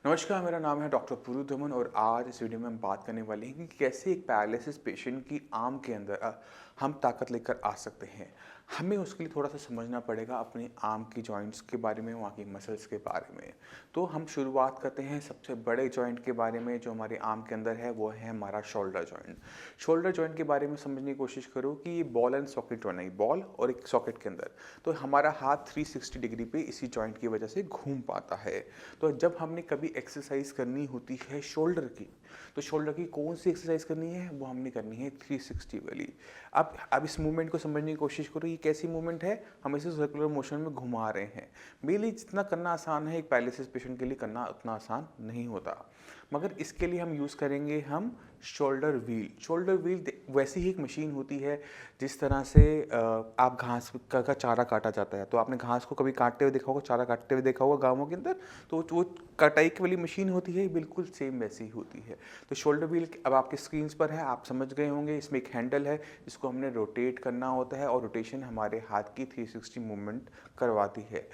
नमस्कार, मेरा नाम है डॉक्टर पुरु दमन और आज इस वीडियो में हम बात करने वाले हैं कि कैसे एक पैरालिसिस पेशेंट की आर्म के अंदर हम ताकत लेकर आ सकते हैं। हमें उसके लिए थोड़ा-सा समझना पड़ेगा अपनी आर्म की जॉइंट्स के बारे में, वहाँ की मसल्स के बारे में। तो हम शुरुआत करते हैं सबसे बड़े जॉइंट के बारे में जो हमारे आर्म के अंदर है, वो है हमारा शोल्डर जॉइंट। शोल्डर जॉइंट के बारे में समझने की कोशिश करो कि ये बॉल एंड सॉकेट जॉइंट है, बॉल और एक सॉकेट के अंदर। तो हमारा हाथ 360 डिग्री पे इसी जॉइंट की वजह से घूम पाता है। तो जब हमने कभी एक्सरसाइज करनी होती है शोल्डर की, तो शोल्डर की कौन सी एक्सरसाइज करनी है, वो हमने करनी है 360 वाली। अब इस मूवमेंट को समझने की कोशिश करो, ये कैसी मूवमेंट है, हम इसे सर्कुलर मोशन में घुमा रहे हैं। मेनली जितना करना आसान है एक पैरालिसिस पेशेंट के लिए करना उतना आसान नहीं होता, मगर इसके लिए हम यूज़ करेंगे हम शोल्डर व्हील। शोल्डर व्हील वैसी ही एक मशीन होती है जिस तरह से आप घास का चारा काटा जाता है, तो आपने घास को कभी काटते हुए देखा होगा, चारा काटते हुए देखा होगा गाँवों के अंदर। तो वो कटाई की वाली मशीन होती है, बिल्कुल सेम वैसी ही होती है। तो शोल्डर व्हील अब आपके स्क्रीन्स पर है, आप समझ गए होंगे। इसमें एक हैंडल है जिसको हमने रोटेट करना होता है और रोटेशन हमारे हाथ की 360 मूवमेंट करवाती है।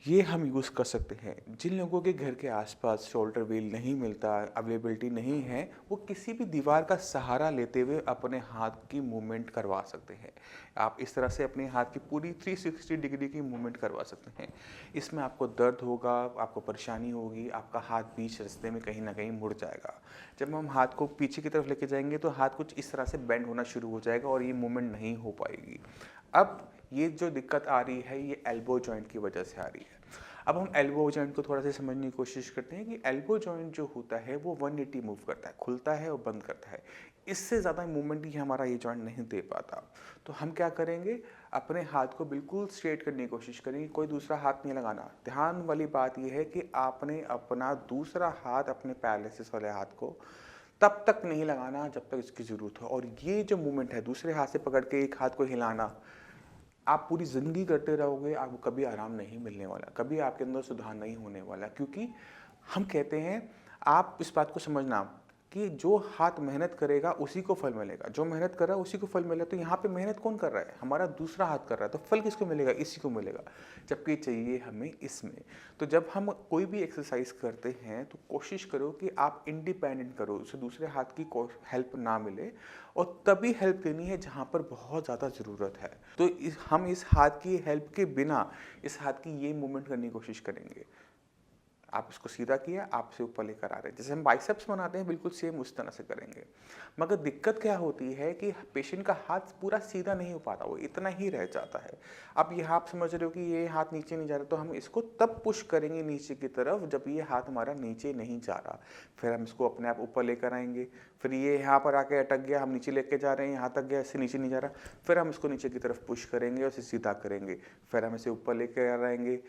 ये हम यूज़ कर सकते हैं। जिन लोगों के घर के आसपास शोल्डर व्हील नहीं मिलता, अवेलेबिलिटी नहीं है, वो किसी भी दीवार का सहारा लेते हुए अपने हाथ की मूवमेंट करवा सकते हैं। आप इस तरह से अपने हाथ की पूरी 360 डिग्री की मूवमेंट करवा सकते हैं। इसमें आपको दर्द होगा, आपको परेशानी होगी, आपका हाथ बीच रास्ते में कहीं न कहीं मुड़ जाएगा। जब हम हाथ को पीछे की तरफ लेके जाएँगे तो हाथ कुछ इस तरह से बेंड होना शुरू हो जाएगा और ये मूवमेंट नहीं हो पाएगी। अब ये जो दिक्कत आ रही है, ये एल्बो जॉइंट की वजह से आ रही है। अब हम एल्बो जॉइंट को थोड़ा सा समझने की कोशिश करते हैं कि एल्बो जॉइंट जो होता है वो 180 मूव करता है, खुलता है और बंद करता है। इससे ज़्यादा मूवमेंट ही हमारा ये जॉइंट नहीं दे पाता। तो हम क्या करेंगे, अपने हाथ को बिल्कुल स्ट्रेट करने की कोशिश करेंगे, कोई दूसरा हाथ नहीं लगाना। ध्यान वाली बात यह है कि आपने अपना दूसरा हाथ अपने पैरालिसिस वाले हाथ को तब तक नहीं लगाना जब तक इसकी ज़रूरत हो। और ये जो मूवमेंट है दूसरे हाथ से पकड़ के एक हाथ को हिलाना, आप पूरी ज़िंदगी करते रहोगे, आपको कभी आराम नहीं मिलने वाला, कभी आपके अंदर सुधार नहीं होने वाला। क्योंकि हम कहते हैं, आप इस बात को समझना कि जो हाथ मेहनत करेगा उसी को फल मिलेगा, जो मेहनत कर रहा है उसी को फल मिलेगा। तो यहाँ पे मेहनत कौन कर रहा है, हमारा दूसरा हाथ कर रहा है, तो फल किसको मिलेगा, इसी को मिलेगा, जबकि चाहिए हमें इसमें। तो जब हम कोई भी एक्सरसाइज करते हैं तो कोशिश करो कि आप इंडिपेंडेंट करो, उसे दूसरे हाथ की हेल्प ना मिले, और तभी हेल्प लेनी है जहाँ पर बहुत ज़्यादा ज़रूरत है। तो हम इस हाथ की हेल्प के बिना इस हाथ की ये मूवमेंट करने की कोशिश करेंगे। आप इसको सीधा किया, आप से ऊपर लेकर आ रहे हैं, जैसे हम बाइसेप्स बनाते हैं बिल्कुल सेम उस तरह से करेंगे। मगर दिक्कत क्या होती है कि पेशेंट का हाथ पूरा सीधा नहीं हो पाता, वो इतना ही रह जाता है। अब ये आप समझ रहे हो कि ये हाथ नीचे नहीं जा रहा, तो हम इसको तब पुश करेंगे नीचे की तरफ जब ये हाथ हमारा नीचे नहीं जा रहा। फिर हम इसको अपने आप ऊपर लेकर आएंगे, फिर ये यहाँ पर आके अटक गया, हम नीचे लेके जा रहे हैं, यहाँ तक गया, इससे नीचे नहीं जा रहा, फिर हम इसको नीचे की तरफ पुश करेंगे और इसे सीधा करेंगे, फिर हम इसे ऊपर लेके आ आएंगे।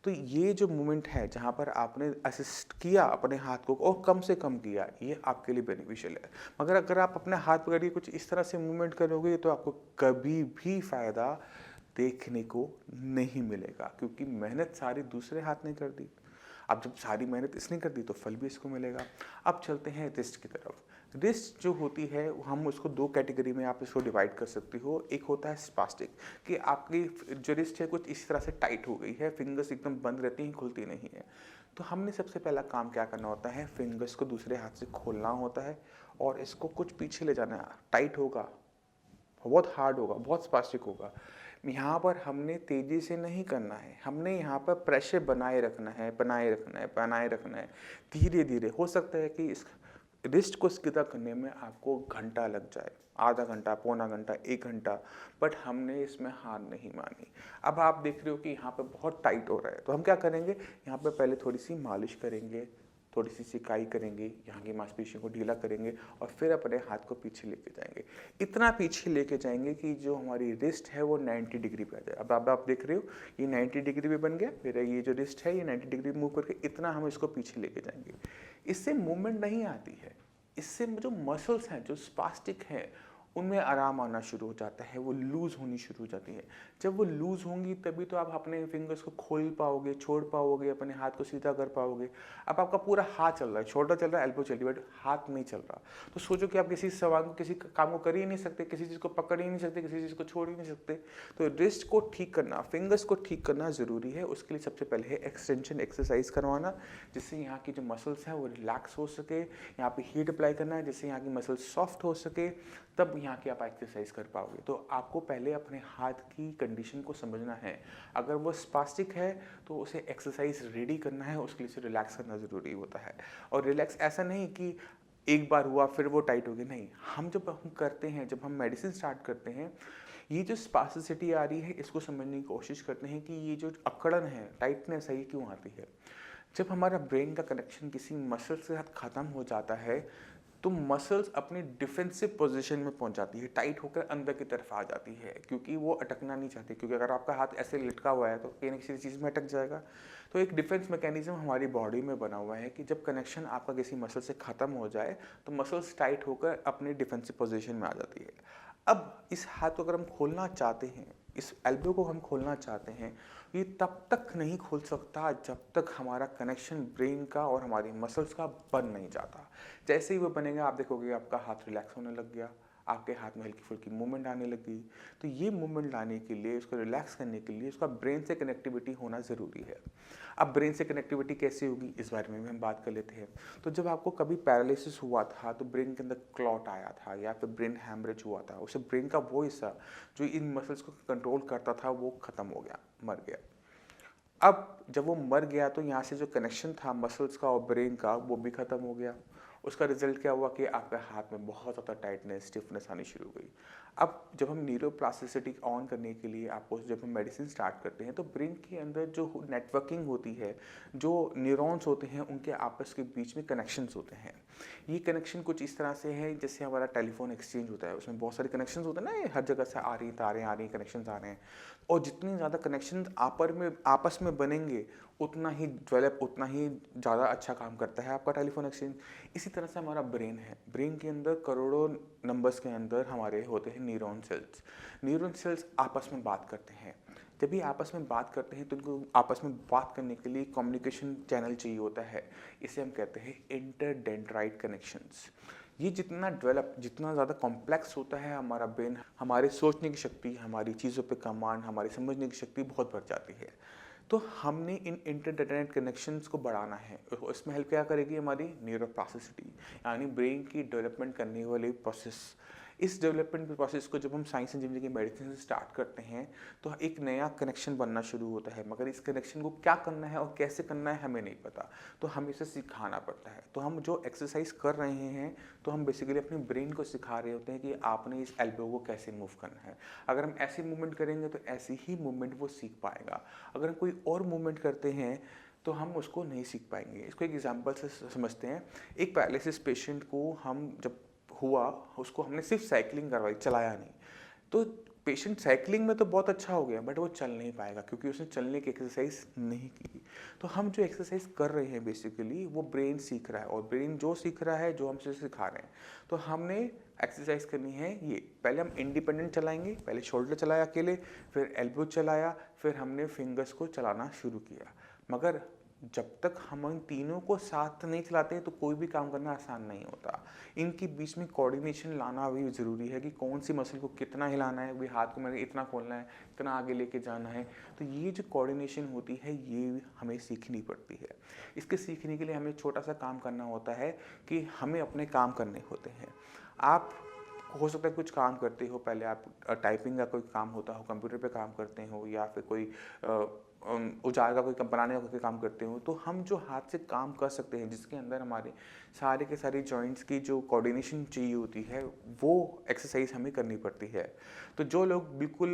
तो ये जो मूवमेंट है जहाँ पर आपने असिस्ट किया अपने हाथ को और कम से कम किया, ये आपके लिए बेनिफिशियल है। मगर अगर आप अपने हाथ पकड़ के कुछ इस तरह से मूवमेंट करोगे तो आपको कभी भी फ़ायदा देखने को नहीं मिलेगा, क्योंकि मेहनत सारी दूसरे हाथ ने कर दी। अब जब सारी मेहनत इसने कर दी तो फल भी इसको मिलेगा। अब चलते हैं रिस्ट की तरफ। रिस्ट जो होती है हम उसको दो कैटेगरी में आप इसको डिवाइड कर सकते हो। एक होता है स्पास्टिक, कि आपकी जो रिस्ट है कुछ इस तरह से टाइट हो गई है, फिंगर्स एकदम बंद रहती हैं, खुलती नहीं है। तो हमने सबसे पहला काम क्या करना होता है, फिंगर्स को दूसरे हाथ से खोलना होता है और इसको कुछ पीछे ले जाना है। टाइट होगा, बहुत हार्ड होगा, बहुत स्पास्टिक होगा। यहाँ पर हमने तेज़ी से नहीं करना है, हमने यहाँ पर प्रेशर बनाए रखना है, बनाए रखना है, बनाए रखना है, धीरे धीरे। हो सकता है कि इस रिस्ट को सीधा करने में आपको घंटा लग जाए, आधा घंटा, पौना घंटा, 1 घंटा, बट हमने इसमें हार नहीं मानी। अब आप देख रहे हो कि यहाँ पे बहुत टाइट हो रहा है, तो हम क्या करेंगे, यहाँ पे पहले थोड़ी सी मालिश करेंगे, थोड़ी सी सिकाई करेंगे, यहाँ की मांसपेशियों को ढीला करेंगे और फिर अपने हाथ को पीछे लेके जाएंगे। इतना पीछे लेके जाएंगे कि जो हमारी रिस्ट है वो 90 डिग्री पे आ जाए। अब आप देख रहे हो ये 90 डिग्री पे बन गया, मेरा ये जो रिस्ट है ये 90 डिग्री मूव करके इतना हम इसको पीछे लेके जाएंगे। इससे मूवमेंट नहीं आती है, इससे जो मसल्स हैं जो स्पास्टिक हैं उनमें आराम आना शुरू हो जाता है, वो लूज़ होनी शुरू हो जाती है। जब वो लूज़ होंगी तभी तो आप अपने फिंगर्स को खोल पाओगे, छोड़ पाओगे, अपने हाथ को सीधा कर पाओगे। अब आपका पूरा हाथ चल रहा है, शोल्डर चल रहा है, एल्बो चल रही है, बट हाथ नहीं चल रहा। तो सोचो कि आप किसी सवाल को, किसी काम को कर ही नहीं सकते, किसी चीज़ को पकड़ ही नहीं सकते, किसी चीज़ को छोड़ ही नहीं सकते। तो रिस्ट को ठीक करना, फिंगर्स को ठीक करना ज़रूरी है। उसके लिए सबसे पहले है एक्सटेंशन एक्सरसाइज करवाना, जिससे यहाँ की जो मसल्स हैं वो रिलैक्स हो सके। यहाँ पे हीट अप्लाई करना है जिससे यहाँ की मसल्स सॉफ्ट हो सके, तब यहाँ की आप एक्सरसाइज कर पाओगे। तो आपको पहले अपने हाथ की कंडीशन को समझना है। अगर वो स्पास्टिक है तो उसे एक्सरसाइज रेडी करना है, उसके लिए उसे रिलैक्स करना ज़रूरी होता है। और रिलैक्स ऐसा नहीं कि एक बार हुआ फिर वो टाइट हो गया, नहीं। हम करते हैं, जब हम मेडिसिन स्टार्ट करते हैं, ये जो स्पास्टिसिटी आ रही है इसको समझने की कोशिश करते हैं कि ये जो अकड़न है, टाइटनेस है, ये क्यों आती है। जब हमारा ब्रेन का कनेक्शन किसी मसल के साथ ख़त्म हो जाता है तो मसल्स अपनी डिफेंसिव पोजीशन में पहुंच जाती है, टाइट होकर अंदर की तरफ आ जाती है, क्योंकि वो अटकना नहीं चाहती। क्योंकि अगर आपका हाथ ऐसे लटका हुआ है तो कहीं ना किसी चीज़ में अटक जाएगा। तो एक डिफेंस मैकेनिज्म हमारी बॉडी में बना हुआ है कि जब कनेक्शन आपका किसी मसल से ख़त्म हो जाए तो मसल्स टाइट होकर अपनी डिफेंसिव पोजीशन में आ जाती है। अब इस हाथ को अगर हम खोलना चाहते हैं, इस एल्बो को हम खोलना चाहते हैं, ये तब तक नहीं खुल सकता जब तक हमारा कनेक्शन ब्रेन का और हमारी मसल्स का बन नहीं जाता। जैसे ही वो बनेगा आप देखोगे आपका हाथ रिलैक्स होने लग गया, आपके हाथ में हल्की फुल्की मूवमेंट आने लगी। तो ये मूवमेंट लाने के लिए, इसको रिलैक्स करने के लिए उसका ब्रेन से कनेक्टिविटी होना ज़रूरी है। अब ब्रेन से कनेक्टिविटी कैसे होगी इस बारे में भी हम बात कर लेते हैं। तो जब आपको कभी पैरालिसिस हुआ था तो ब्रेन के अंदर क्लॉट आया था या फिर ब्रेन हैमरेज हुआ था, उससे ब्रेन का वो हिस्सा जो इन मसल्स को कंट्रोल करता था वो ख़त्म हो गया, मर गया। अब जब वो मर गया तो यहाँ से जो कनेक्शन था मसल्स का और ब्रेन का वो भी ख़त्म हो गया। उसका रिजल्ट क्या हुआ कि आपके हाथ में बहुत ज़्यादा टाइटनेस, स्टिफनेस आनी शुरू हो गई। अब जब हम न्यूरोप्लास्टिसिटी ऑन करने के लिए आपको, जब हम मेडिसिन स्टार्ट करते हैं तो ब्रेन के अंदर जो नेटवर्किंग होती है, जो न्यूरॉन्स होते हैं उनके आपस के बीच में कनेक्शंस होते हैं। ये कनेक्शन कुछ इस तरह से है जैसे हमारा टेलीफोन एक्सचेंज होता है, उसमें बहुत सारे कनेक्शंस होते हैं ना, ये हर जगह से आ रही तारें आ रही, कनेक्शंस आ रहे हैं। और जितनी ज़्यादा कनेक्शन आपस में बनेंगे उतना ही डेवलप, उतना ही ज़्यादा अच्छा काम करता है आपका टेलीफोन एक्सचेंज। इसी तरह से हमारा ब्रेन है, ब्रेन के अंदर करोड़ों नंबर्स के अंदर हमारे होते हैं न्यूरॉन सेल्स। न्यूरॉन सेल्स आपस में बात करते हैं। जब भी आपस में बात करते हैं तो उनको आपस में बात करने के लिए कम्युनिकेशन चैनल चाहिए होता है। इसे हम कहते हैं इंटरडेंड्राइट कनेक्शंस। ये जितना डेवलप, जितना ज़्यादा कॉम्प्लेक्स होता है हमारा ब्रेन, हमारे सोचने की शक्ति, हमारी चीज़ों पे कमांड, हमारी समझने की शक्ति बहुत बढ़ जाती है। तो हमने इन इंटरडेंड्राइट कनेक्शंस को बढ़ाना है। इसमें हेल्प क्या करेगी हमारी न्यूरोप्लास्टिसिटी, यानी ब्रेन की डेवलपमेंट करने वाली प्रोसेस। इस डेवलपमेंट प्रोसेस को जब हम साइंस एंड इंजीनियरिंग की मेडिसिन से स्टार्ट करते हैं तो एक नया कनेक्शन बनना शुरू होता है, मगर इस कनेक्शन को क्या करना है और कैसे करना है हमें नहीं पता, तो हमें इसे सिखाना पड़ता है। तो हम जो एक्सरसाइज कर रहे हैं तो हम बेसिकली अपने ब्रेन को सिखा रहे होते हैं कि आपने इस एल्बो को कैसे मूव करना है। अगर हम ऐसी मूवमेंट करेंगे तो ऐसी ही मूवमेंट वो सीख पाएगा। अगर हम कोई और मूवमेंट करते हैं तो हम उसको नहीं सीख पाएंगे। इसको एक एग्जांपल से समझते हैं। एक पैरालिसिस पेशेंट को हम जब हुआ, उसको हमने सिर्फ साइकिलिंग करवाई, चलाया नहीं। तो पेशेंट साइकिलिंग में तो बहुत अच्छा हो गया बट वो चल नहीं पाएगा क्योंकि उसने चलने की एक्सरसाइज नहीं की। तो हम जो एक्सरसाइज कर रहे हैं बेसिकली वो ब्रेन सीख रहा है, और ब्रेन जो सीख रहा है जो हमसे सिखा रहे हैं। तो हमने एक्सरसाइज करनी है ये, पहले हम इंडिपेंडेंट चलाएंगे, पहले शोल्डर चलाया अकेले, फिर एल्बो चलाया, फिर हमने फिंगर्स को चलाना शुरू किया। मगर जब तक हम इन तीनों को साथ नहीं चलाते तो कोई भी काम करना आसान नहीं होता। इनके बीच में कोऑर्डिनेशन लाना भी ज़रूरी है कि कौन सी मसल को कितना हिलाना है, भाई हाथ को मैंने इतना खोलना है, इतना आगे लेके जाना है। तो ये जो कोऑर्डिनेशन होती है ये हमें सीखनी पड़ती है। इसके सीखने के लिए हमें छोटा सा काम करना होता है कि हमें अपने काम करने होते हैं। आप हो सकता है कुछ काम करते हो, पहले आप टाइपिंग का कोई काम होता हो, कंप्यूटर पे काम करते हो, या फिर कोई औजार का कोई बनाने का कोई काम करते हो। तो हम जो हाथ से काम कर सकते हैं जिसके अंदर हमारे सारे के सारे जॉइंट्स की जो कोऑर्डिनेशन चाहिए होती है वो एक्सरसाइज हमें करनी पड़ती है। तो जो लोग बिल्कुल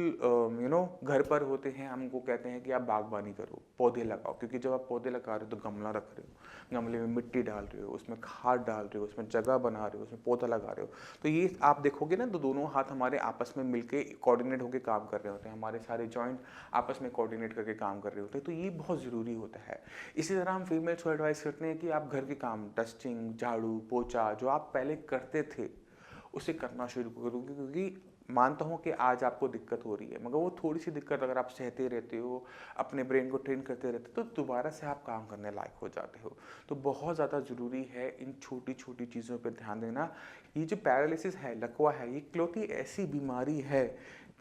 घर पर होते हैं, हमको कहते हैं कि आप बागबानी करो, पौधे लगाओ, क्योंकि जब आप पौधे लगा रहे हो तो गमला रख रहे हो, गमले में मिट्टी डाल रहे हो, उसमें खाद डाल रहे हो, उसमें जगह बना रहे हो, उसमें पौधा लगा रहे हो। तो ये आप देखोगे ना, तो दोनों हाथ हमारे आपस में मिलके कोऑर्डिनेट होकर काम कर रहे होते हैं, हमारे सारे जॉइंट आपस में कोऑर्डिनेट करके काम कर रहे होते हैं। तो ये बहुत ज़रूरी होता है। इसी तरह हम फीमेल्स को एडवाइस करते हैं कि आप घर के काम, डस्टिंग, झाड़ू पोछा, जो आप पहले करते थे उसे करना शुरू करोगे, क्योंकि मानता हूँ कि आज आपको दिक्कत हो रही है, मगर वो थोड़ी-सी दिक्कत अगर आप सहते रहते हो, अपने ब्रेन को ट्रेन करते रहते हो, तो दोबारा से आप काम करने लायक हो जाते हो। तो बहुत ज़्यादा ज़रूरी है इन छोटी-छोटी चीज़ों पे ध्यान देना। ये जो पैरालिसिस है, लकवा है, ये इकलौती ऐसी बीमारी है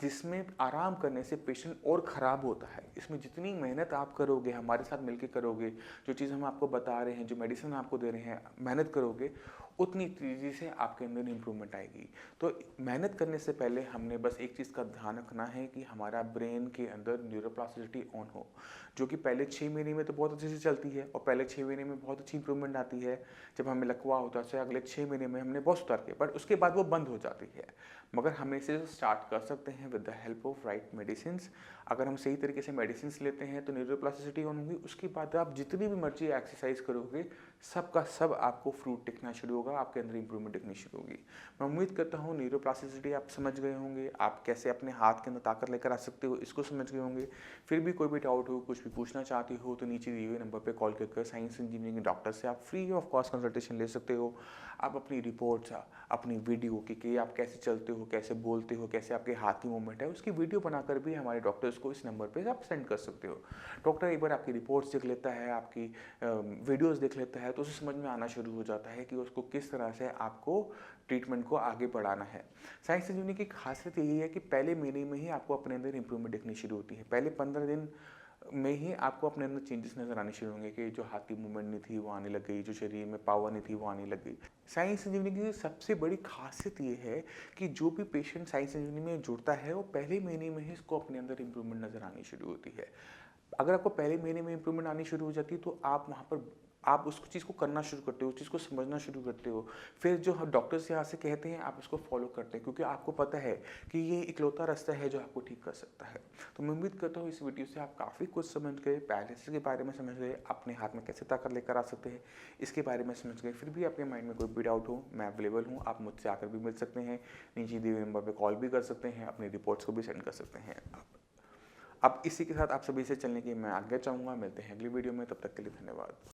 जिसमें आराम करने से पेशेंट और ख़राब होता है। इसमें जितनी मेहनत आप करोगे, हमारे साथ मिलके करोगे, जो चीज़ हम आपको बता रहे हैं, जो मेडिसिन आपको दे रहे हैं, मेहनत करोगे, उतनी तेज़ी से आपके अंदर इम्प्रूवमेंट आएगी। तो मेहनत करने से पहले हमने बस एक चीज़ का ध्यान रखना है कि हमारा ब्रेन के अंदर न्यूरोप्लास्टिसिटी ऑन हो, जो कि पहले 6 महीने में तो बहुत अच्छे से चलती है और पहले 6 महीने में बहुत अच्छी इम्प्रूवमेंट आती है। जब हमें लकवा होता है, अगले 6 महीने में हमने बहुत सुधार किया, बट उसके बाद वो बंद हो जाती है। मगर हम इसे स्टार्ट कर सकते हैं with the help of right medicines. अगर हम सही तरीके से मेडिसिन्स लेते हैं तो न्यूरोप्लास्टिसिटी ऑन होगी। उसके बाद आप जितनी भी मर्जी एक्सरसाइज करोगे, सब का सब आपको फ्रूट दिखना शुरू होगा, आपके अंदर इंप्रूवमेंट दिखनी शुरू होगी। मैं उम्मीद करता हूँ न्यूरोप्लास्टिसिटी आप समझ गए होंगे, आप कैसे अपने हाथ के अंदर ताकत लेकर आ सकते हो इसको समझ गए होंगे। फिर भी कोई भी डाउट हो, कुछ भी पूछना चाहती हो, तो नीचे दिए हुए नंबर पे कॉल कर साइंस इंजीनियरिंग डॉक्टर से आप फ्री ऑफ कॉस्ट कंसल्टेशन ले सकते हो। आप अपनी रिपोर्ट्स, अपनी वीडियो कि आप कैसे चलते हो, कैसे बोलते हो, कैसे आपके हाथ की मूवमेंट है, उसकी वीडियो बनाकर भी हमारे डॉक्टर्स को इस नंबर पे आप सेंड कर सकते हो। डॉक्टर एक बार आपकी रिपोर्ट्स देख लेता है, आपकी वीडियोस देख लेता है, तो उसे समझ में आना शुरू हो जाता है कि उसको किस तरह से आपको ट्रीटमेंट को आगे बढ़ाना है। साइंस इंजीनियरिंग की खासियत यही है कि पहले महीने में ही आपको अपने अंदर इंप्रूवमेंट दिखनी शुरू होती है। पहले 15 दिन में ही आपको अपने अंदर चेंजेस नज़र आने शुरू होंगे कि जो हाथ की मूवमेंट नहीं थी वो आने लग गई, जो शरीर में पावर नहीं थी वो आने लग गई। साइंस इंजीनियरिंग की सबसे बड़ी खासियत ये है कि जो भी पेशेंट साइंस इंजीनियरिंग में जुड़ता है, वो पहले महीने में ही इसको अपने अंदर इंप्रूवमेंट नज़र आनी शुरू होती है। अगर आपको पहले महीने में इंप्रूवमेंट आनी शुरू हो जाती है, तो आप वहाँ पर आप उस चीज़ को करना शुरू करते हो, उस चीज़ को समझना शुरू करते हो। फिर जो डॉक्टर्स यहाँ से कहते हैं, आप उसको फॉलो करते हैं, क्योंकि आपको पता है कि ये इकलौता रास्ता है जो आपको ठीक कर सकता है। तो मैं उम्मीद करता हूँ इस वीडियो से आप काफ़ी कुछ समझ गए, पैरालिसिस के बारे में समझ गए, अपने हाथ में कैसे ताकत लेकर आ सकते हैं, इसके बारे में समझ गए। फिर भी आपके माइंड में कोई भी डाउट हो, मैं अवेलेबल हूँ, आप मुझसे आकर भी मिल सकते हैं, नीचे दिए हुए नंबर पर कॉल भी कर सकते हैं, अपनी रिपोर्ट्स को भी सेंड कर सकते हैं। अब इसी के साथ आप सभी से चलने की मैं आज्ञा चाहूँगा। मिलते हैं अगली वीडियो में, तब तक के लिए धन्यवाद।